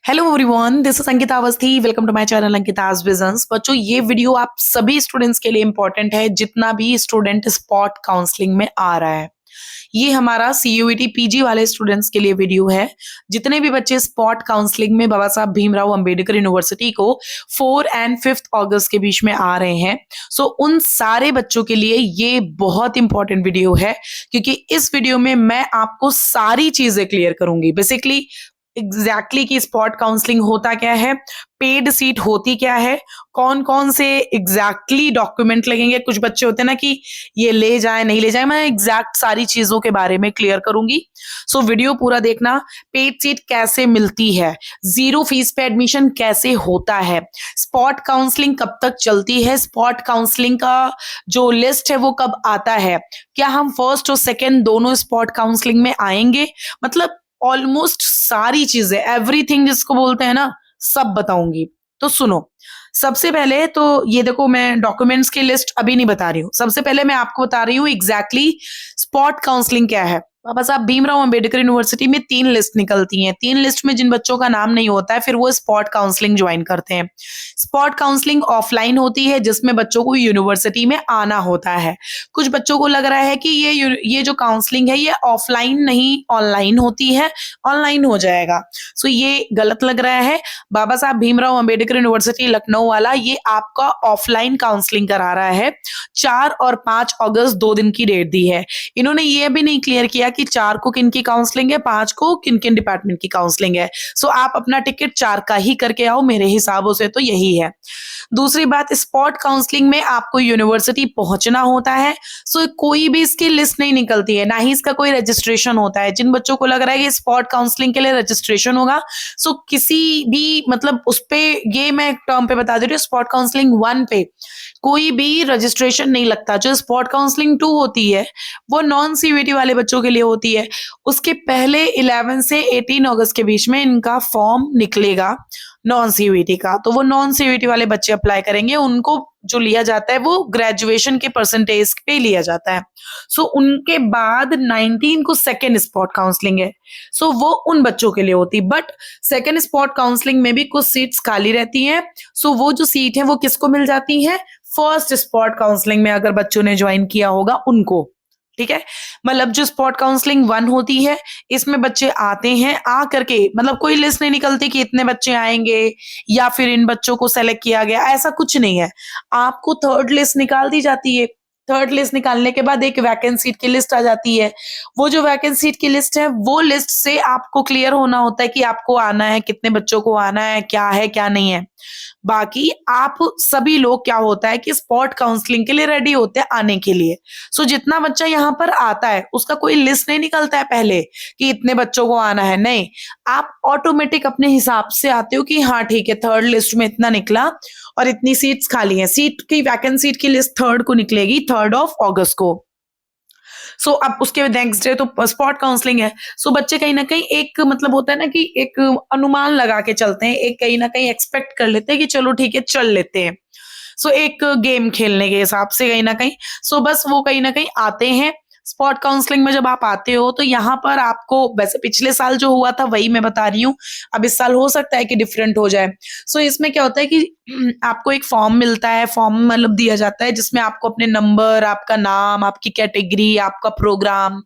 Hello everyone, this is Ankita Awasthi. Welcome to my channel Ankita's visions. बच्चों, ये video आप सभी स्टूडेंट्स के लिए इंपॉर्टेंट है जितना भी स्टूडेंट स्पॉट काउंसलिंग में आ रहा है। ये हमारा सीयूईटी पीजी वाले स्टूडेंट्स के लिए वीडियो है। जितने भी बच्चे स्पॉट काउंसलिंग में बाबा साहब भीमराव अंबेडकर यूनिवर्सिटी को 4 एंड 5 अगस्त के बीच में आ रहे हैं, सो उन सारे बच्चों के लिए ये बहुत इंपॉर्टेंट वीडियो है, क्योंकि इस वीडियो में मैं आपको सारी चीजें क्लियर करूंगी। बेसिकली एग्जैक्टली कि स्पॉट काउंसलिंग होता क्या है, पेड सीट होती क्या है, कौन कौन से एग्जैक्टली डॉक्यूमेंट लगेंगे। कुछ बच्चे होते हैं ना कि ये ले जाए नहीं ले जाए, मैं एग्जैक्ट सारी चीजों के बारे में क्लियर करूंगी। सो वीडियो पूरा देखना। पेड सीट कैसे मिलती है, जीरो फीस पे एडमिशन कैसे होता है, स्पॉट काउंसलिंग कब तक चलती है, स्पॉट काउंसलिंग का जो लिस्ट है वो कब आता है, क्या हम फर्स्ट और सेकेंड दोनों स्पॉट काउंसलिंग में आएंगे, मतलब ऑलमोस्ट सारी चीजें, एवरीथिंग जिसको बोलते हैं ना, सब बताऊंगी। तो सुनो, सबसे पहले तो ये देखो, मैं डॉक्यूमेंट्स की लिस्ट अभी नहीं बता रही हूँ। सबसे पहले मैं आपको बता रही हूँ एग्जैक्टली स्पॉट काउंसलिंग क्या है। बाबा साहब भीमराव अंबेडकर यूनिवर्सिटी में 3 लिस्ट निकलती हैं। 3 लिस्ट में जिन बच्चों का नाम नहीं होता है, फिर वो स्पॉट काउंसलिंग ज्वाइन करते हैं। स्पॉट काउंसलिंग ऑफलाइन होती है, जिसमें बच्चों को यूनिवर्सिटी में आना होता है। कुछ बच्चों को लग रहा है कि ये जो काउंसलिंग है ये ऑफलाइन नहीं ऑनलाइन होती है, ऑनलाइन हो जाएगा। सो ये गलत लग रहा है। बाबा साहब भीमराव अंबेडकर यूनिवर्सिटी लखनऊ वाला ये आपका ऑफलाइन काउंसलिंग करा रहा है। 4 और 5 अगस्त 2 दिन की डेट दी है। इन्होंने ये भी नहीं क्लियर किया कि 4 को किन की काउंसलिंग है, 5 को किन किन डिपार्टमेंट की काउंसलिंग है। सो आप अपना टिकट 4 का ही करके आओ, मेरे हिसाबों से तो यही है। दूसरी बात, स्पॉट काउंसलिंग में आपको यूनिवर्सिटी पहुंचना होता है। सो कोई भी इसकी लिस्ट नहीं निकलती है, ना ही इसका कोई रजिस्ट्रेशन होता है। जिन बच्चों को लग रहा है कि स्पॉट काउंसलिंग के लिए रजिस्ट्रेशन होगा, सो किसी भी मतलब उस पे, ये मैं एक टर्म पे बता दे रही हूँ, स्पॉट काउंसलिंग 1 पे कोई भी रजिस्ट्रेशन नहीं लगता। जो स्पॉट काउंसलिंग 2 होती है वो नॉन सीयूईटी वाले बच्चों के लिए होती है। उसके पहले 11 से 18 अगस्त के बीच में इनका फॉर्म निकलेगा नॉन सीयूईटी का। तो वो नॉन सीयूईटी वाले बच्चे अप्लाई करेंगे, उनको जो लिया जाता है वो ग्रेजुएशन के परसेंटेज पे लिया जाता है। सो उनके बाद 19 को सेकेंड स्पॉट काउंसलिंग है। सो वो उन बच्चों के लिए होती, बट सेकेंड स्पॉट काउंसलिंग में भी कुछ सीट्स खाली रहती हैं। सो वो जो सीट है वो किसको मिल जाती है, फर्स्ट स्पॉट काउंसलिंग में अगर बच्चों ने ज्वाइन किया होगा उनको। ठीक है, मतलब जो स्पॉट काउंसलिंग 1 होती है, इसमें बच्चे आते हैं, आ करके मतलब कोई लिस्ट नहीं निकलती कि इतने बच्चे आएंगे या फिर इन बच्चों को सेलेक्ट किया गया, ऐसा कुछ नहीं है। आपको थर्ड लिस्ट निकाल दी जाती है। थर्ड लिस्ट निकालने के बाद एक वैकेंट सीट की लिस्ट आ जाती है। वो जो वैकेंट सीट की लिस्ट है, वो लिस्ट से आपको क्लियर होना होता है कि आपको आना है, कितने बच्चों को आना है, क्या नहीं है। बाकी आप सभी लोग क्या होता है कि स्पॉट काउंसलिंग के लिए रेडी होते हैं आने के लिए। सो जितना बच्चा यहाँ पर आता है उसका कोई लिस्ट नहीं निकलता है पहले कि इतने बच्चों को आना है, नहीं। आप ऑटोमेटिक अपने हिसाब से आते हो कि हाँ ठीक है, थर्ड लिस्ट में इतना निकला और इतनी सीट्स खाली हैं। सीट की वैकेंट सीट की लिस्ट थर्ड को निकलेगी, 3 अगस्त को। सो अब उसके नेक्स्ट डे तो स्पॉट काउंसलिंग है। सो बच्चे कहीं ना कहीं एक मतलब होता है ना कि एक अनुमान लगा के चलते हैं, एक कहीं ना कहीं एक्सपेक्ट कर लेते हैं कि चलो ठीक है चल लेते हैं। सो एक गेम खेलने के हिसाब से कहीं ना कहीं, सो बस वो कहीं ना कहीं आते हैं। स्पॉट काउंसलिंग में जब आप आते हो तो यहाँ पर आपको, वैसे पिछले साल जो हुआ था वही मैं बता रही हूँ, अब इस साल हो सकता है कि डिफरेंट हो जाए। सो इसमें क्या होता है कि आपको एक फॉर्म मिलता है, फॉर्म मतलब दिया जाता है जिसमें आपको अपने नंबर, आपका नाम, आपकी कैटेगरी, आपका प्रोग्राम,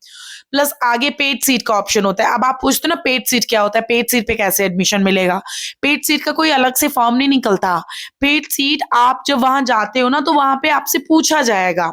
प्लस आगे पेड सीट का ऑप्शन होता है। अब आप पूछते हो ना पेड सीट क्या होता है, पेड सीट पे कैसे एडमिशन मिलेगा। पेड सीट का कोई अलग से फॉर्म नहीं निकलता। पेड सीट आप जब वहां जाते हो ना तो वहां पे आपसे पूछा जाएगा,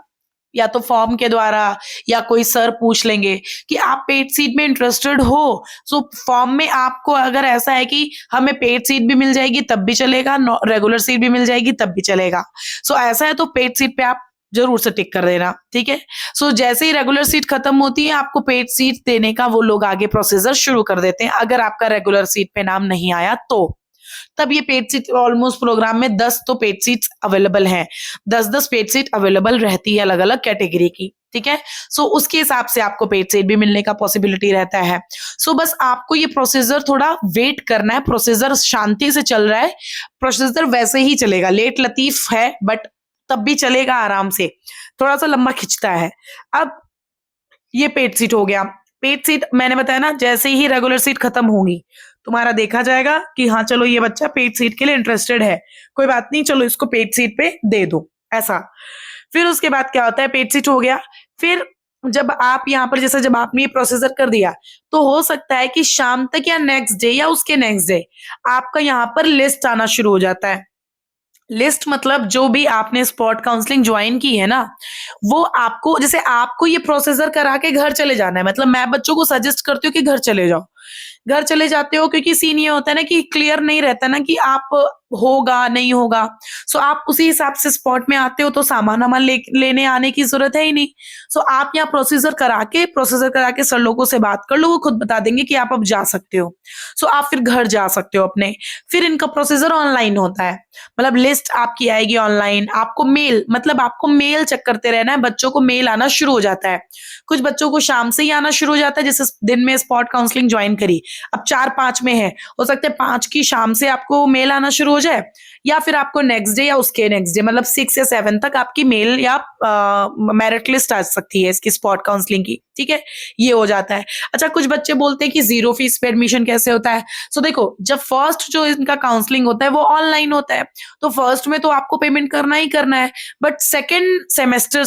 या तो फॉर्म के द्वारा या कोई सर पूछ लेंगे कि आप पेड सीट में इंटरेस्टेड हो। सो फॉर्म में आपको अगर ऐसा है कि हमें पेड सीट भी मिल जाएगी तब भी चलेगा, रेगुलर सीट भी मिल जाएगी तब भी चलेगा। सो ऐसा है तो पेड सीट पे आप जरूर से टिक कर देना, ठीक है। सो जैसे ही रेगुलर सीट खत्म होती है, आपको पेड सीट देने का वो लोग आगे प्रोसीजर शुरू कर देते हैं। अगर आपका रेगुलर सीट पे नाम नहीं आया तो तब ये पेड सीट, ऑलमोस्ट प्रोग्राम में 10 तो पेड सीट्स अवेलेबल हैं। 10-10 पेड सीट अवेलेबल रहती है अलग अलग कैटेगरी की, ठीक है। सो उसके हिसाब से आपको पेड सीट भी मिलने का पॉसिबिलिटी रहता है। सो बस आपको ये प्रोसीजर थोड़ा वेट करना है। प्रोसीजर शांति से चल रहा है, प्रोसीजर वैसे ही चलेगा, लेट लतीफ है बट तब भी चलेगा आराम से, थोड़ा सा लंबा खिंचता है। अब ये पेड सीट हो गया। पेड सीट मैंने बताया ना, जैसे ही रेगुलर सीट खत्म होगी तुम्हारा देखा जाएगा कि हाँ चलो ये बच्चा पेड सीट के लिए इंटरेस्टेड है, कोई बात नहीं, चलो इसको पेड सीट पे दे दो, ऐसा। फिर उसके बाद क्या होता है, पेड सीट हो गया। फिर जब आप यहाँ पर जैसे जब आपने ये प्रोसीजर कर दिया, तो हो सकता है कि शाम तक या नेक्स्ट डे या उसके नेक्स्ट डे आपका यहाँ पर लिस्ट आना शुरू हो जाता है। लिस्ट मतलब जो भी आपने स्पॉट काउंसलिंग ज्वाइन की है ना, वो आपको, जैसे आपको ये प्रोसीजर करा के घर चले जाना है, मतलब मैं बच्चों को सजेस्ट करती हूँ कि घर चले जाओ। घर चले जाते हो क्योंकि सीन ये होता है ना कि क्लियर नहीं रहता ना कि आप होगा नहीं होगा। सो आप उसी हिसाब से स्पॉट में आते हो, तो सामान वामान लेने आने की जरूरत है ही नहीं। सो आप यहाँ प्रोसीजर करा के सर लोगों से बात कर लो, वो खुद बता देंगे कि आप अब जा सकते हो। सो आप फिर घर जा सकते हो अपने। फिर इनका प्रोसीजर ऑनलाइन होता है, मतलब लिस्ट आपकी आएगी ऑनलाइन, आपको मेल, मतलब आपको मेल चेक करते रहना है, बच्चों को मेल आना शुरू हो जाता है। कुछ बच्चों को शाम से ही आना शुरू हो जाता है, जैसे दिन में स्पॉट काउंसलिंग ज्वाइन करी, अब 4-5 में है, हो सकता है 5 की शाम से आपको मेल आना शुरू हो जाए, या फिर आपको नेक्स्ट डे या उसके नेक्स्ट डे, मतलब 6 या 7 तक आपकी मेल या मेरिट लिस्ट आ सकती है इसकी स्पॉट काउंसलिंग की, ठीक है, ये हो जाता है। अच्छा, कुछ बच्चे बोलते हैं कि 0 फीस पे एडमिशन कैसे होता है। सो देखो, जब फर्स्ट जो इनका काउंसलिंग होता है वो ऑनलाइन होता है, तो फर्स्ट में तो आपको पेमेंट करना ही करना है, बट सेकेंड सेमेस्टर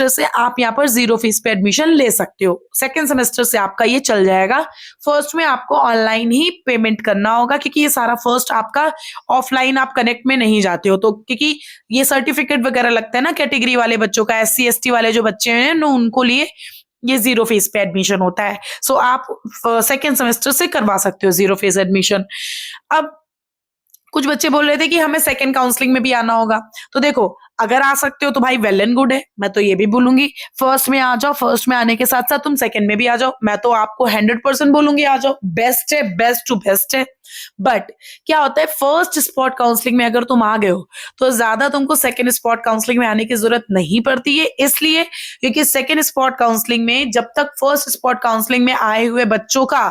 से आप यहाँ पर 0 फीस पे एडमिशन ले सकते हो। सेकेंड सेमेस्टर से आपका ये चल जाएगा। फर्स्ट में आपको ऑनलाइन ही पेमेंट करना होगा, क्योंकि ये सारा फर्स्ट आपका ऑफलाइन, आप कनेक्ट में नहीं जाते हो, तो क्योंकि ये सर्टिफिकेट वगैरह लगता है ना कैटेगरी वाले बच्चों का, SC ST वाले जो बच्चे हैं ना, उनको लिए ये 0 फीस पे एडमिशन होता है। सो आप सेकेंड सेमेस्टर से करवा सकते हो 0 फीस एडमिशन। अब कुछ बच्चे बोल रहे थे कि हमें सेकंड काउंसलिंग में भी आना होगा, तो देखो, अगर आ सकते हो तो भाई वेल एंड गुड है, मैं तो ये भी बोलूंगी फर्स्ट में आ जाओ, फर्स्ट में आने के साथ साथ तुम सेकंड में भी आ जाओ, मैं तो आपको 100% बोलूंगी आ जाओ, बेस्ट है, बेस्ट टू बेस्ट है। बट क्या होता है, फर्स्ट स्पॉट काउंसलिंग में अगर तुम आ गए हो, तो ज्यादा तुमको सेकंड स्पॉट काउंसलिंग में आने की जरूरत नहीं पड़ती है, इसलिए क्योंकि सेकंड स्पॉट काउंसलिंग में जब तक फर्स्ट स्पॉट काउंसलिंग में आए हुए बच्चों का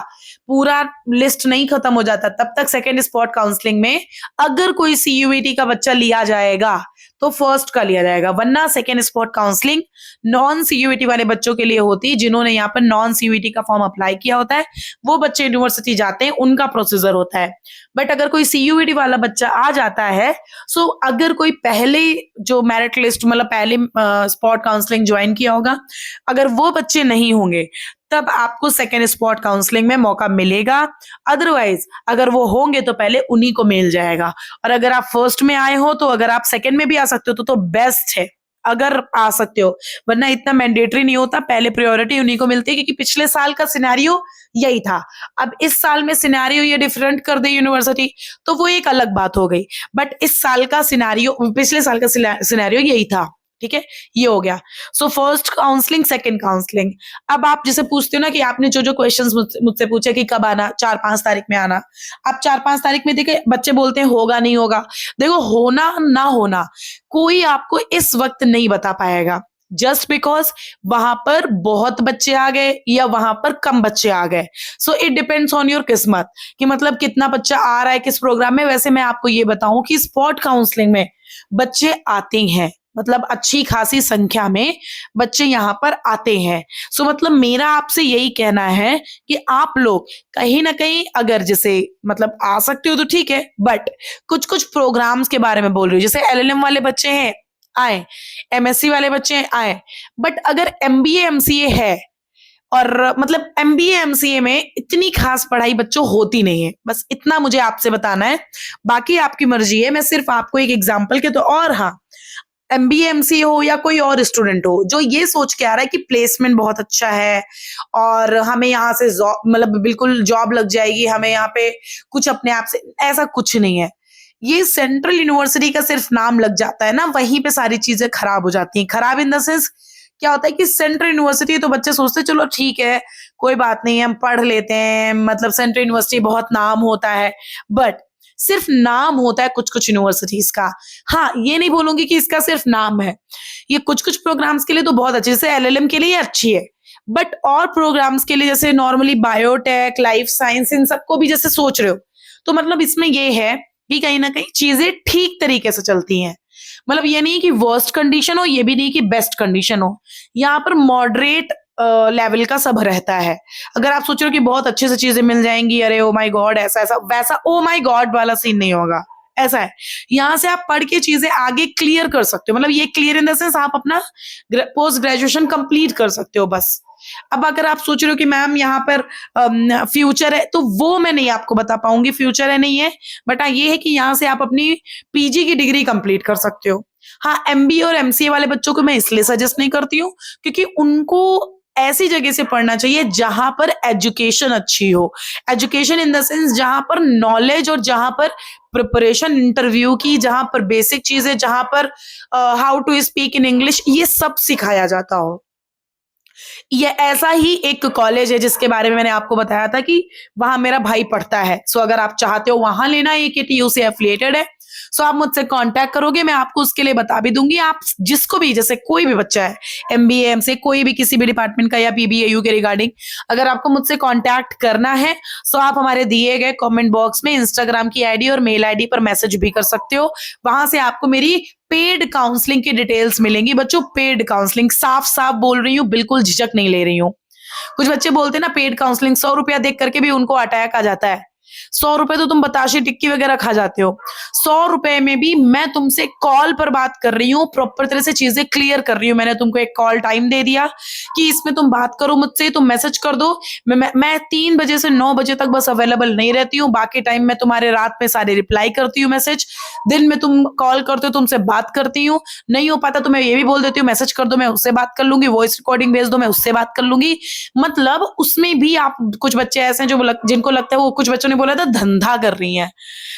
पूरा लिस्ट नहीं खत्म हो जाता, तब तक सेकंड स्पॉट काउंसलिंग में अगर कोई CUET का बच्चा लिया जाएगा तो फर्स्ट का लिया जाएगा, वरना second spot counselling non CUET वाले बच्चों के लिए होती है, जिन्होंने यहाँ पर नॉन CUET का फॉर्म अप्लाई किया होता है, वो बच्चे यूनिवर्सिटी जाते हैं, उनका प्रोसीजर होता है। बट अगर कोई CUET वाला बच्चा आ जाता है, सो अगर कोई पहले जो मेरिट लिस्ट, मतलब पहले स्पॉट काउंसलिंग ज्वाइन किया होगा, अगर वो बच्चे नहीं होंगे, तब आपको सेकेंड स्पॉट काउंसलिंग में मौका मिलेगा। अदरवाइज अगर वो होंगे तो पहले उन्हीं को मिल जाएगा। और अगर आप फर्स्ट में आए हो, तो अगर आप सेकेंड में भी आ सकते हो तो बेस्ट है, अगर आ सकते हो, वरना इतना मैंडेटरी नहीं होता, पहले प्रायोरिटी उन्हीं को मिलती है, क्योंकि पिछले साल का सिनेरियो यही था। अब इस साल में सिनेरियो ये डिफरेंट कर दे यूनिवर्सिटी, तो वो एक अलग बात हो गई, बट इस साल का सिनेरियो, पिछले साल का सिनेरियो यही था, ठीक है, ये हो गया। So first counselling, second counselling. अब आप जैसे पूछते हो ना कि आपने जो जो क्वेश्चंस मुझसे पूछे कि कब आना, 4-5 तारीख में आना, आप 4-5 तारीख में देखे बच्चे बोलते हैं होगा नहीं होगा, देखो होना ना होना कोई आपको इस वक्त नहीं बता पाएगा, जस्ट बिकॉज वहां पर बहुत बच्चे आ गए या वहां पर कम बच्चे आ गए। So it depends on your किस्मत कि मतलब कितना बच्चा आ रहा है किस प्रोग्राम में। वैसे मैं आपको ये बताऊं कि स्पॉट काउंसलिंग में बच्चे आते हैं, मतलब अच्छी खासी संख्या में बच्चे यहाँ पर आते हैं। सो मतलब मेरा आपसे यही कहना है कि आप लोग कहीं ना कहीं, अगर जैसे मतलब आ सकते हो तो ठीक है, बट कुछ कुछ प्रोग्राम्स के बारे में बोल रही हूँ, जैसे LLM वाले बच्चे हैं आए, MSc वाले बच्चे हैं आए, बट अगर MBA MCA है, और मतलब MBA MCA में इतनी खास पढ़ाई बच्चों होती नहीं है, बस इतना मुझे आपसे बताना है, बाकी आपकी मर्जी है, मैं सिर्फ आपको एक एग्जांपल के तो। और हाँ, MBA MCA हो या कोई और स्टूडेंट हो जो ये सोच के आ रहा है कि प्लेसमेंट बहुत अच्छा है और हमें यहाँ से मतलब बिल्कुल जॉब लग जाएगी, हमें यहाँ पे कुछ अपने आप से, ऐसा कुछ नहीं है। ये सेंट्रल यूनिवर्सिटी का सिर्फ नाम लग जाता है ना, वहीं पे सारी चीजें खराब हो जाती हैं। खराब इन द सेंस क्या होता है कि सेंट्रल यूनिवर्सिटी, तो बच्चे सोचते हैं चलो ठीक है कोई बात नहीं हम पढ़ लेते हैं, मतलब सेंट्रल यूनिवर्सिटी बहुत नाम होता है, बट सिर्फ नाम होता है कुछ कुछ यूनिवर्सिटीज का। हाँ, ये नहीं बोलूंगी कि इसका सिर्फ नाम है, ये कुछ कुछ प्रोग्राम्स के लिए तो बहुत अच्छे, जैसे LLM के लिए अच्छी है, बट और प्रोग्राम्स के लिए जैसे नॉर्मली बायोटेक, लाइफ साइंस, इन सबको भी जैसे सोच रहे हो, तो मतलब इसमें ये है कि कहीं ना कहीं चीजें ठीक तरीके से चलती हैं। मतलब ये नहीं कि वर्स्ट कंडीशन हो, ये भी नहीं कि बेस्ट कंडीशन हो, यहाँ पर मॉडरेट लेवल का सब रहता है। अगर आप सोच रहे हो कि बहुत अच्छे से चीजें मिल जाएंगी, अरे ओ माय गॉड ऐसा ऐसा, वैसा ओ माय गॉड वाला सीन नहीं होगा। ऐसा है, यहाँ से आप पढ़ के चीजें आगे क्लियर कर सकते हो, मतलब ये क्लियर इन द सेंस आप अपना पोस्ट ग्रेजुएशन कंप्लीट कर सकते हो बस। अब अगर आप सोच रहे हो कि मैम यहाँ पर फ्यूचर है, तो वो मैं नहीं आपको बता पाऊंगी फ्यूचर है नहीं है, बट हाँ ये है कि यहाँ से आप अपनी पीजी की डिग्री कंप्लीट कर सकते हो। हाँ, एमबीए और एमसीए वाले बच्चों को मैं इसलिए सजेस्ट नहीं करती हूँ क्योंकि उनको ऐसी जगह से पढ़ना चाहिए जहां पर एजुकेशन अच्छी हो। एजुकेशन इन द सेंस जहां पर नॉलेज और जहां पर प्रिपरेशन इंटरव्यू की, जहां पर बेसिक चीजें, जहां पर how to speak in English, ये सब सिखाया जाता हो। ये ऐसा ही एक कॉलेज है जिसके बारे में मैंने आपको बताया था कि वहां मेरा भाई पढ़ता है। सो अगर आप चाहते हो वहां लेना, AKTU से एफिलिएटेड है, सो आप मुझसे कांटेक्ट करोगे, मैं आपको उसके लिए बता भी दूंगी। आप जिसको भी, जैसे कोई भी बच्चा है एमबीए एम से कोई भी किसी भी डिपार्टमेंट का या पीबीएयू के रिगार्डिंग अगर आपको मुझसे कांटेक्ट करना है, सो आप हमारे दिए गए कमेंट बॉक्स में इंस्टाग्राम की आईडी और मेल आईडी पर मैसेज भी कर सकते हो। वहां से आपको मेरी पेड काउंसलिंग की डिटेल्स मिलेंगी। बच्चों पेड काउंसलिंग, साफ साफ बोल रही हूँ, बिल्कुल झिझक नहीं ले रही हूँ। कुछ बच्चे बोलते हैं ना पेड काउंसलिंग, 100 रुपया देख करके भी उनको अटैक आ जाता है। 100 रुपए तो तुम बताशे टिक्की वगैरह खा जाते हो, 100 रुपए में भी मैं तुमसे कॉल पर बात कर रही हूँ, प्रॉपर तरह से चीजें क्लियर कर रही हूँ। मैंने तुमको एक कॉल टाइम दे दिया कि इसमें तुम बात करो मुझसे, तुम मैसेज कर दो। मैं 3 बजे से 9 बजे तक बस अवेलेबल नहीं रहती हूँ, बाकी टाइम मैं तुम्हारे रात में सारे रिप्लाई करती हूँ मैसेज। दिन में तुम कॉल करते हो, तुमसे बात करती हूँ। नहीं हो पाता तो मैं ये भी बोल देती हूँ मैसेज कर दो, मैं उससे बात कर लूंगी, वॉइस रिकॉर्डिंग भेज दो, मैं उससे बात कर लूंगी। मतलब उसमें भी आप, कुछ बच्चे ऐसे हैं जो जिनको लगता है, वो कुछ बच्चों ने बोला था धंधा कर रही हैं।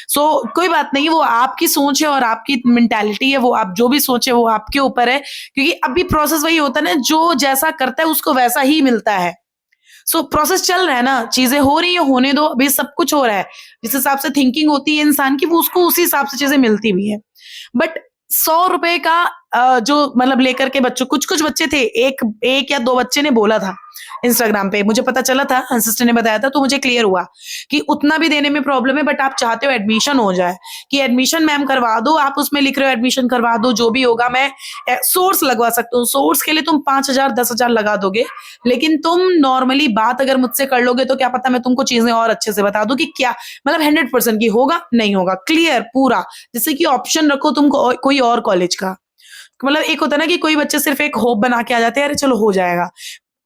सो कोई बात नहीं, वो आपकी सोच है और आपकी मेंटालिटी है, वो आप जो भी सोचे वो आपके ऊपर है, क्योंकि अभी प्रोसेस वही होता है ना, जो जैसा करता है उसको वैसा ही मिलता है। सो प्रोसेस चल रहा है ना, चीजें हो रही है, होने दो, अभी सब कुछ हो रहा है। जिस हिसाब से थिंकिंग होती है इंसान की, वो उसको उसी हिसाब से चीजें मिलती भी है। बट 100 रुपए का जो मतलब लेकर के बच्चों, कुछ कुछ बच्चे थे, एक या दो बच्चे ने बोला था इंस्टाग्राम पे, मुझे पता चला था, सिस्टर ने बताया था, तो मुझे क्लियर हुआ कि उतना भी देने में प्रॉब्लम है, बट आप चाहते हो एडमिशन हो जाए, कि एडमिशन मैम करवा दो, आप उसमें लिख रहे हो एडमिशन करवा दो, जो भी होगा मैं सोर्स लगवा सकता हूँ। सोर्स के लिए तुम 5,000 10,000 लगा दोगे, लेकिन तुम नॉर्मली बात अगर मुझसे कर लोगे तो क्या पता मैं तुमको चीजें और अच्छे से बता दूं कि क्या मतलब 100% की होगा नहीं होगा, क्लियर पूरा। जैसे कि ऑप्शन रखो तुमको कोई और कॉलेज का, मतलब एक होता है ना कि कोई बच्चे सिर्फ एक होप बना के आ जाते हैं, अरे चलो हो जाएगा।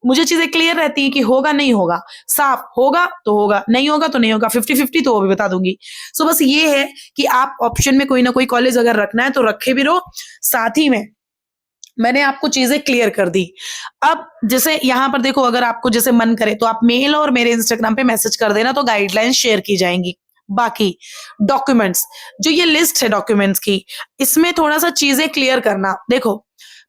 मुझे चीजें क्लियर रहती हैं कि होगा नहीं होगा, साफ होगा तो होगा, नहीं होगा तो नहीं होगा, 50-50 तो वो भी बता दूंगी। सो बस ये है कि आप ऑप्शन में कोई ना कोई कॉलेज अगर रखना है तो रखे भी रहो। साथ ही में मैंने आपको चीजें क्लियर कर दी। अब जैसे यहाँ पर देखो, अगर आपको जैसे मन करे तो आप मेल और मेरे इंस्टाग्राम पे मैसेज कर देना, तो गाइडलाइंस शेयर की जाएंगी। बाकी डॉक्यूमेंट्स, जो ये लिस्ट है डॉक्यूमेंट्स की, इसमें थोड़ा सा चीजें क्लियर करना। देखो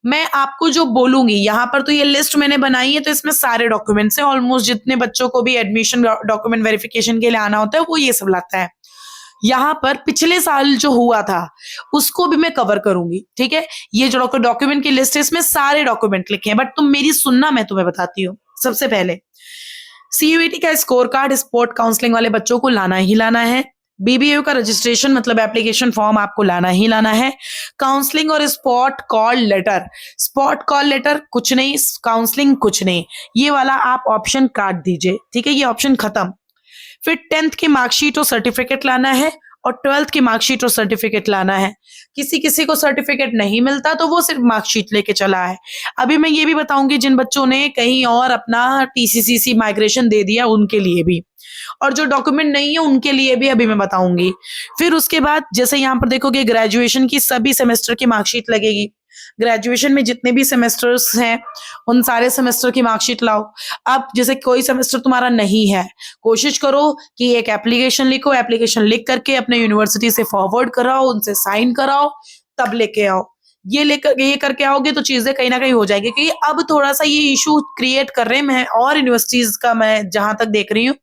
मैं आपको जो बोलूंगी, यहाँ पर तो ये लिस्ट मैंने बनाई है, तो इसमें सारे डॉक्यूमेंट्स हैं ऑलमोस्ट, जितने बच्चों को भी एडमिशन डॉक्यूमेंट वेरिफिकेशन के लिए आना होता है वो ये सब लाता है। यहाँ पर पिछले साल जो हुआ था उसको भी मैं कवर करूंगी, ठीक है। ये जो डॉक्यूमेंट की लिस्ट है, इसमें सारे डॉक्यूमेंट लिखे हैं, बट तुम मेरी सुनना, मैं तुम्हें बताती हूँ। सबसे पहले सीयूईटी का स्कोर कार्ड स्पोर्ट काउंसलिंग वाले बच्चों को लाना ही लाना है। बीबीएयू का रजिस्ट्रेशन मतलब एप्लीकेशन फॉर्म आपको लाना ही लाना है। काउंसलिंग और spot call letter, spot call letter कुछ नहीं, काउंसलिंग कुछ नहीं, ये वाला आप ऑप्शन काट दीजिए, ठीक है, ये ऑप्शन खत्म। फिर 10th की मार्कशीट और सर्टिफिकेट लाना है, और 12th की मार्कशीट और सर्टिफिकेट लाना है। किसी किसी को सर्टिफिकेट नहीं मिलता तो वो सिर्फ मार्कशीट लेके चला है। अभी मैं ये भी बताऊंगी जिन बच्चों ने कहीं और अपना टीसीसीसी माइग्रेशन दे दिया उनके लिए भी, और जो डॉक्यूमेंट नहीं है उनके लिए भी अभी मैं बताऊंगी। फिर उसके बाद जैसे यहाँ पर देखोगे ग्रेजुएशन की सभी सेमेस्टर की मार्कशीट लगेगी। ग्रेजुएशन में जितने भी सेमेस्टर्स हैं उन सारे सेमेस्टर की मार्कशीट लाओ। अब जैसे कोई सेमेस्टर तुम्हारा नहीं है, कोशिश करो कि एक एप्लीकेशन लिखो, एप्लीकेशन लिख करके अपने यूनिवर्सिटी से फॉरवर्ड कराओ, उनसे साइन कराओ, तब लेके आओ। ये करके आओगे तो चीजें कहीं ना कहीं हो जाएगी, क्योंकि अब थोड़ा सा ये इशू क्रिएट कर रहे हैं। मैं और यूनिवर्सिटीज का मैं जहां तक देख रही हूँ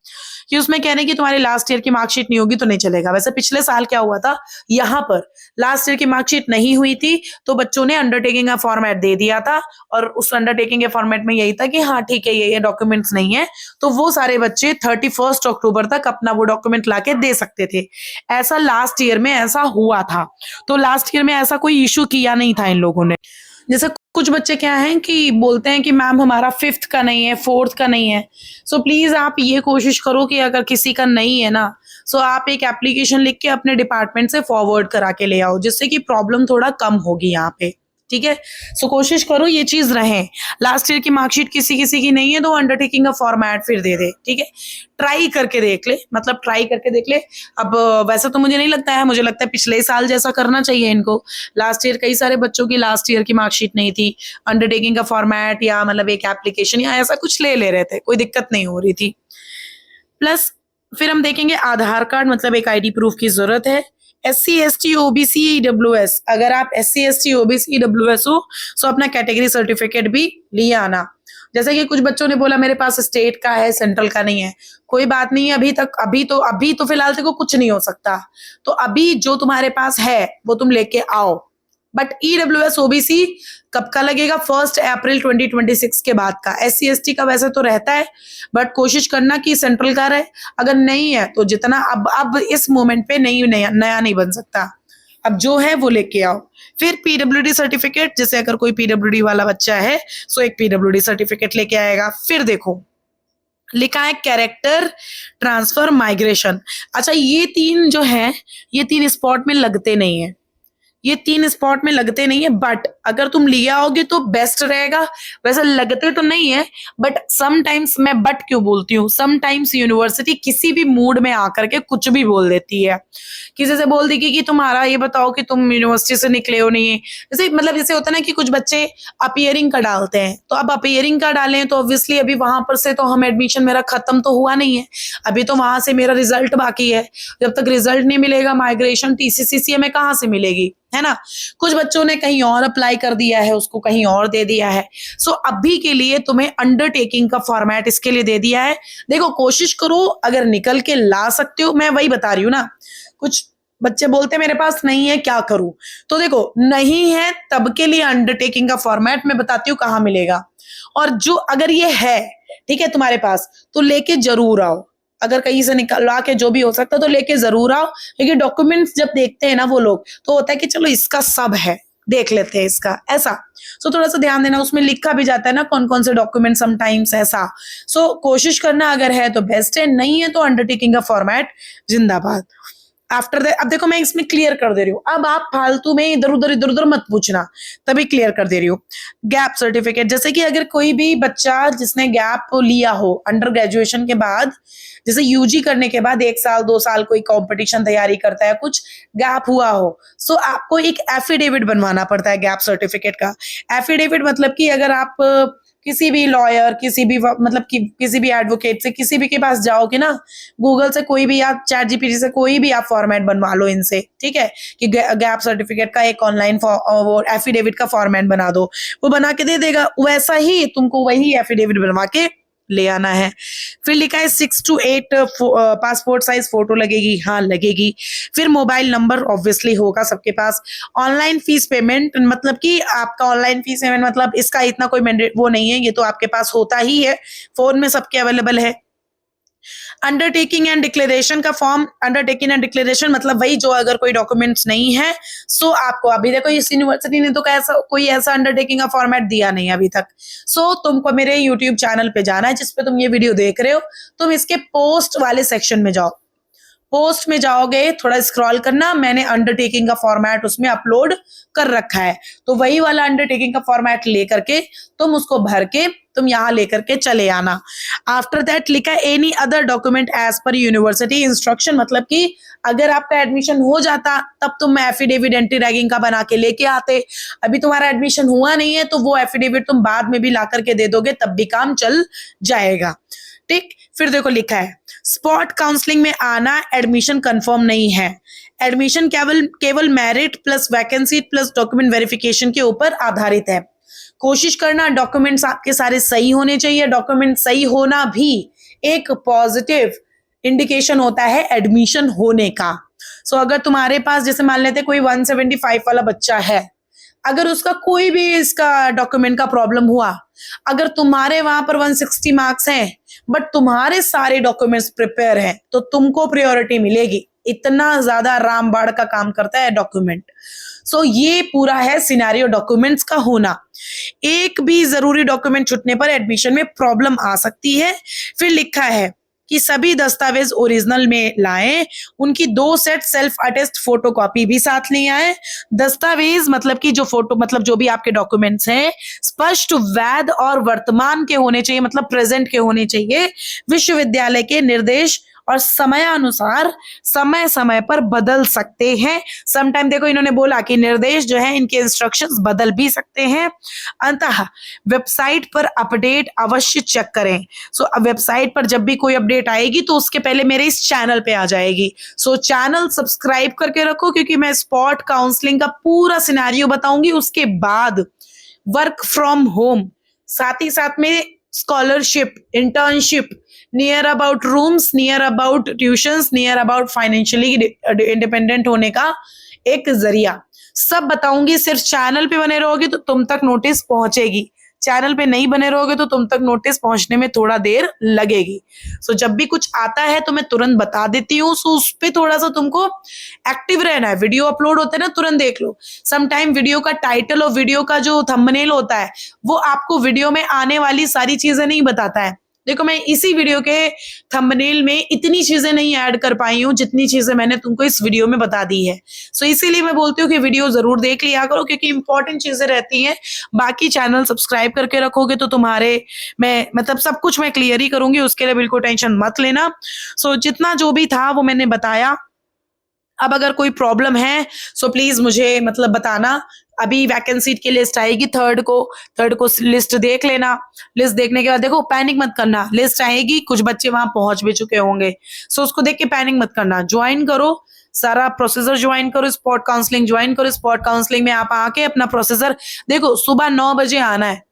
कि उसमें कह रहे हैं कि तुम्हारी लास्ट ईयर की मार्कशीट नहीं होगी तो नहीं चलेगा। वैसे पिछले साल क्या हुआ था, यहाँ पर लास्ट ईयर की मार्कशीट नहीं हुई थी तो बच्चों ने अंडरटेकिंग का फॉर्मेट दे दिया था, और उस अंडरटेकिंग के फॉर्मेट में यही था कि हाँ ठीक है ये डॉक्यूमेंट्स नहीं है, तो वो सारे बच्चे 31 अक्टूबर तक अपना वो डॉक्यूमेंट लाके दे सकते थे। ऐसा लास्ट ईयर में ऐसा हुआ था, तो लास्ट ईयर में ऐसा कोई इशू किया नहीं था इन लोगों ने। जैसे कुछ बच्चे क्या हैं कि बोलते हैं कि मैम हमारा 5th का नहीं है, 4th का नहीं है। सो प्लीज़ आप ये कोशिश करो कि अगर किसी का नहीं है ना, सो आप एक एप्लीकेशन लिख के अपने डिपार्टमेंट से फॉरवर्ड करा के ले आओ, जिससे कि प्रॉब्लम थोड़ा कम होगी यहाँ पे, ठीक है? सो कोशिश करो ये चीज़ रहे। लास्ट ईयर की मार्कशीट किसी-किसी की नहीं है तो अंडरटेकिंग का फॉर्मेट फिर दे दे, ठीक है? ट्राई करके देख ले, मतलब ट्राई करके देख ले। अब वैसे तो मुझे नहीं लगता है, मुझे लगता है पिछले साल जैसा करना चाहिए इनको। लास्ट ईयर कई सारे बच्चों की लास्ट ईयर की मार्कशीट नहीं थी, अंडरटेकिंग का फॉर्मेट या मतलब एक एप्लीकेशन या ऐसा कुछ ले रहे थे, कोई दिक्कत नहीं हो रही थी। प्लस फिर हम देखेंगे आधार कार्ड, मतलब एक आईडी प्रूफ की ज़रूरत है। एससी, एसटी, ओबीसी, ईडब्ल्यूएस, अगर आप एससी, एसटी, ओबीसी, ईडब्ल्यूएस हो सो अपना कैटेगरी सर्टिफिकेट भी लिए आना। जैसे कि कुछ बच्चों ने बोला मेरे पास स्टेट का है, सेंट्रल का नहीं है। कोई बात नहीं है, अभी तो फिलहाल देखो कुछ नहीं हो सकता। तो अभी जो तुम्हारे पास है वो तुम लेके आओ। बट ईडब्ल्यूएस, ओबीसी कब का लगेगा? 1 अप्रैल 2026 के बाद का। एससी, एसटी का वैसे तो रहता है, बट कोशिश करना कि सेंट्रल का रहे। अगर नहीं है तो जितना अब इस मोमेंट पे नया नहीं बन सकता, अब जो है वो लेके आओ। फिर पीडब्ल्यूडी सर्टिफिकेट, जैसे अगर कोई पीडब्ल्यूडी वाला बच्चा है सो एक पीडब्ल्यूडी सर्टिफिकेट लेके आएगा। फिर देखो लिखा है कैरेक्टर ट्रांसफर, माइग्रेशन। अच्छा, ये 3 जो है ये 3 स्पॉट में लगते नहीं है, ये 3 स्पॉट में लगते नहीं है, बट अगर तुम ले आओगे तो बेस्ट रहेगा। वैसे लगते तो नहीं है, बट समटाइम्स, मैं बट क्यों बोलती हूँ, समटाइम्स यूनिवर्सिटी किसी भी मूड में आकर के कुछ भी बोल देती है। किसी से बोल देगी कि तुम्हारा ये बताओ कि तुम यूनिवर्सिटी से निकले हो नहीं है। जैसे होता है ना कि कुछ बच्चे अपीयरिंग का डालते हैं, तो अब अपीयरिंग का डालें तो ऑब्वियसली अभी वहां पर से तो हम एडमिशन मेरा खत्म तो हुआ नहीं है, अभी तो वहां से मेरा रिजल्ट बाकी है। जब तक रिजल्ट नहीं मिलेगा माइग्रेशन टीसीसीसीए में कहाँ से मिलेगी, है ना? कुछ बच्चों ने कहीं और अप्लाई कर दिया है, उसको कहीं और दे दिया है। सो अभी के लिए तुम्हें अंडरटेकिंग का फॉर्मेट इसके लिए दे दिया है। देखो कोशिश करो, अगर निकल के ला सकते हो, मैं वही बता रही हूँ ना। कुछ बच्चे बोलते हैं मेरे पास नहीं है, क्या करूं? तो देखो नहीं है तब के लिए अंडरटेकिंग का फॉर्मेट मैं बताती हूँ कहाँ मिलेगा। और जो अगर ये है, ठीक है, तुम्हारे पास, तो लेके जरूर आओ। अगर कहीं से निकलवा के जो भी हो सकता है तो लेके जरूर आओ, क्योंकि डॉक्यूमेंट्स जब देखते हैं ना वो लोग, तो होता है कि चलो इसका सब है, देख लेते हैं इसका, ऐसा। सो थोड़ा सा ध्यान देना, उसमें लिखा भी जाता है ना कौन कौन से डॉक्यूमेंट, समटाइम्स ऐसा। सो कोशिश करना, अगर है तो बेस्ट है, नहीं है तो अंडरटेकिंग का फॉर्मेट जिंदाबाद। आफ्टर दैट, अब देखो मैं इसमें क्लियर कर दे रही हूँ, अब आप फालतू में इधर उधर मत पूछना, तभी क्लियर कर दे रही हूँ। गैप सर्टिफिकेट, जैसे कि अगर कोई भी बच्चा जिसने गैप लिया हो अंडर ग्रेजुएशन के बाद, जैसे यूजी करने के बाद 1 साल 2 साल कोई कंपटीशन तैयारी करता है, कुछ गैप हुआ हो, सो आपको एक एफिडेविट बनवाना पड़ता है गैप सर्टिफिकेट का। एफिडेविट मतलब कि अगर आप किसी भी लॉयर, किसी भी मतलब कि किसी भी एडवोकेट से, किसी भी के पास जाओगे ना, गूगल से कोई भी, आप चैट जीपीटी से कोई भी आप फॉर्मेट बनवा लो इनसे, ठीक है, कि गैप सर्टिफिकेट का एक ऑनलाइन वो एफिडेविट का फॉर्मेट बना दो, वो बना के दे देगा। वैसा ही तुमको वही एफिडेविट बनवा के ले आना है। फिर लिखा है 6 to 8 पासपोर्ट साइज फोटो लगेगी, हाँ लगेगी। फिर मोबाइल नंबर ऑब्वियसली होगा सबके पास। ऑनलाइन फीस पेमेंट, मतलब कि आपका ऑनलाइन फीस पेमेंट, मतलब इसका इतना कोई मैंडेट वो नहीं है, ये तो आपके पास होता ही है, फोन में सबके अवेलेबल है। अंडरटेकिंग एंड डिक्लेरेशन का फॉर्म, अंडरटेकिंग एंड डिक्लेरेशन मतलब वही जो अगर कोई डॉक्यूमेंट्स नहीं है, सो आपको अभी देखो इस यूनिवर्सिटी ने तो कोई ऐसा अंडरटेकिंग का फॉर्मेट दिया नहीं अभी तक। सो तुमको मेरे यूट्यूब चैनल पे जाना है जिसपे तुम ये वीडियो देख रहे हो, तुम इसके पोस्ट वाले सेक्शन में जाओ, पोस्ट में जाओगे, थोड़ा स्क्रॉल करना, मैंने अंडरटेकिंग का फॉर्मेट उसमें अपलोड कर रखा है, तो वही वाला अंडरटेकिंग का फॉर्मेट लेकर के तुम उसको भर के तुम यहाँ लेकर के चले आना। आफ्टर दैट लिखा any other document as per university instruction, मतलब कि अगर आपका एडमिशन हो जाता तब तुम एफिडेविट एंटी रैगिंग का बना के लेके आते, अभी तुम्हारा एडमिशन हुआ नहीं है तो वो एफिडेविट तुम बाद में भी ला करके दे दोगे, तब भी काम चल जाएगा, ठीक। फिर देखो लिखा है स्पॉट काउंसलिंग में आना, एडमिशन कंफर्म नहीं है, एडमिशन केवल merit plus vacancy plus document verification के ऊपर आधारित है। कोशिश करना डॉक्यूमेंट्स आपके सारे सही होने चाहिए, डॉक्यूमेंट सही होना भी एक पॉजिटिव इंडिकेशन होता है एडमिशन होने का। सो अगर तुम्हारे पास, जैसे मान लेते कोई 175 वाला बच्चा है, अगर उसका कोई भी इसका डॉक्यूमेंट का प्रॉब्लम हुआ, अगर तुम्हारे वहां पर 160 मार्क्स हैं बट तुम्हारे सारे डॉक्यूमेंट्स प्रिपेयर हैं तो तुमको प्रायोरिटी मिलेगी। इतना ज्यादा रामबाण का काम करता है डॉक्यूमेंट। सो ये पूरा है सिनेरियो डॉक्यूमेंट्स का होना। एक भी जरूरी डॉक्यूमेंट छूटने पर एडमिशन में प्रॉब्लम आ सकती है। फिर लिखा है कि सभी दस्तावेज ओरिजिनल में लाएं, उनकी 2 सेट सेल्फ अटेस्ट फोटोकॉपी भी साथ ले आए। दस्तावेज मतलब कि जो फोटो मतलब जो भी आपके डॉक्यूमेंट्स हैं स्पष्ट, वैध और वर्तमान के होने चाहिए, मतलब प्रेजेंट के होने चाहिए। विश्वविद्यालय के निर्देश और समयानुसार समय समय पर बदल सकते हैं। समटाइम देखो इन्होंने बोला कि निर्देश जो है इनके इंस्ट्रक्शंस बदल भी सकते हैं। अंतः वेबसाइट पर अपडेट अवश्य चेक करें। सो वेबसाइट पर जब भी कोई अपडेट आएगी तो उसके पहले मेरे इस चैनल पे आ जाएगी। सो चैनल सब्सक्राइब करके रखो, क्योंकि मैं स्पॉट काउंसलिंग का पूरा सिनेरियो बताऊंगी। उसके बाद वर्क फ्रॉम होम, साथ ही साथ में scholarship, internship, near about rooms, near about tuitions, near about financially independent होने का एक जरिया, सब बताऊंगी। सिर्फ चैनल पे बने रहोगे तो तुम तक नोटिस पहुंचेगी, चैनल पे नहीं बने रहोगे तो तुम तक नोटिस पहुंचने में थोड़ा देर लगेगी। सो जब भी कुछ आता है तो मैं तुरंत बता देती हूँ। सो उस पे थोड़ा सा तुमको एक्टिव रहना है। वीडियो अपलोड होते हैं ना, तुरंत देख लो। समटाइम वीडियो का टाइटल और वीडियो का जो थंबनेल होता है वो आपको वीडियो में आने वाली सारी चीजें नहीं बताता है। देखो मैं इसी वीडियो के थंबनेल में इतनी चीजें नहीं ऐड कर पाई हूँ जितनी चीजें मैंने तुमको इस वीडियो में बता दी है। सो इसीलिए मैं बोलती हूँ कि वीडियो जरूर देख लिया करो, क्योंकि इंपॉर्टेंट चीजें रहती हैं। बाकी चैनल सब्सक्राइब करके रखोगे तो तुम्हारे मैं मतलब सब कुछ मैं क्लियर ही करूंगी, उसके लिए बिल्कुल टेंशन मत लेना। सो जितना जो भी था वो मैंने बताया। अब अगर कोई प्रॉब्लम है सो प्लीज मुझे मतलब बताना। अभी वैकेंसी की लिस्ट आएगी थर्ड को लिस्ट देख लेना। लिस्ट देखने के बाद देखो पैनिक मत करना, लिस्ट आएगी, कुछ बच्चे वहां पहुंच भी चुके होंगे। सो उसको देख के पैनिक मत करना, ज्वाइन करो, सारा प्रोसीजर ज्वाइन करो, स्पॉट काउंसलिंग ज्वाइन करो। स्पॉट काउंसलिंग में आप आके अपना प्रोसीजर देखो। सुबह 9 बजे आना है,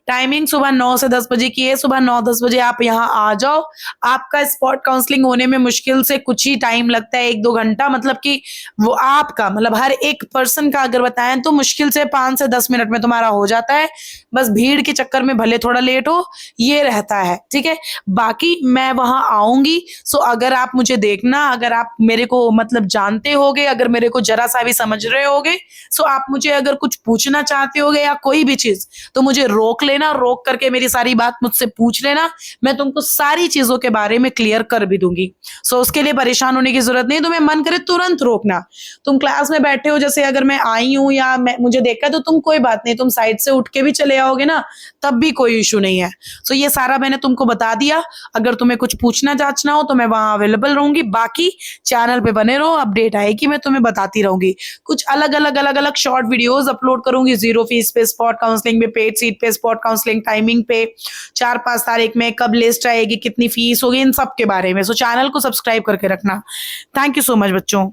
टाइमिंग सुबह 9 से 10 बजे की है। सुबह 9-10 बजे आप यहाँ आ जाओ। आपका स्पॉट काउंसलिंग होने में मुश्किल से कुछ ही टाइम लगता है, 1-2 घंटा। मतलब कि वो आपका मतलब हर एक पर्सन का अगर बताएं तो मुश्किल से 5 से 10 मिनट में तुम्हारा हो जाता है। बस भीड़ के चक्कर में भले थोड़ा लेट हो, ये रहता है, ठीक है। बाकी मैं वहां आऊंगी। सो अगर आप मुझे देखना, अगर आप मेरे को मतलब जानते होगे, अगर मेरे को जरा सा भी समझ रहे होगे, सो आप मुझे अगर कुछ पूछना चाहते होगे या कोई भी चीज तो मुझे रोक लेना, रोक करके मेरी सारी बात मुझसे पूछ लेना। मैं तुमको सारी चीजों के बारे में क्लियर कर भी दूंगी। सो उसके लिए परेशान होने की जरूरत नहीं। तुम्हें मन करे तुरंत रोकना। तुम क्लास में बैठे हो, जैसे अगर मैं आई हूं या मुझे देखा तो तुम कोई बात नहीं, तुम साइड से उठ के भी चले आओगे ना, तब भी कोई इशू नहीं है। सो ये सारा मैंने तुमको बता दिया। अगर तुम्हें कुछ पूछना जांचना हो तो मैं वहां अवेलेबल रहूंगी। बाकी चैनल पे बने रहो, अपडेट आएगी मैं तुम्हें बताती रहूंगी। कुछ अलग अलग शॉर्ट वीडियोस अपलोड करूंगी, 0 फीस पे, स्पॉट काउंसलिंग में, पेड सीट पे, स्पॉट काउंसलिंग टाइमिंग पे, 4-5 तारीख में कब लिस्ट आएगी, कितनी फीस होगी, इन सब के बारे में। सो चैनल को सब्सक्राइब करके रखना। थैंक यू सो मच बच्चों।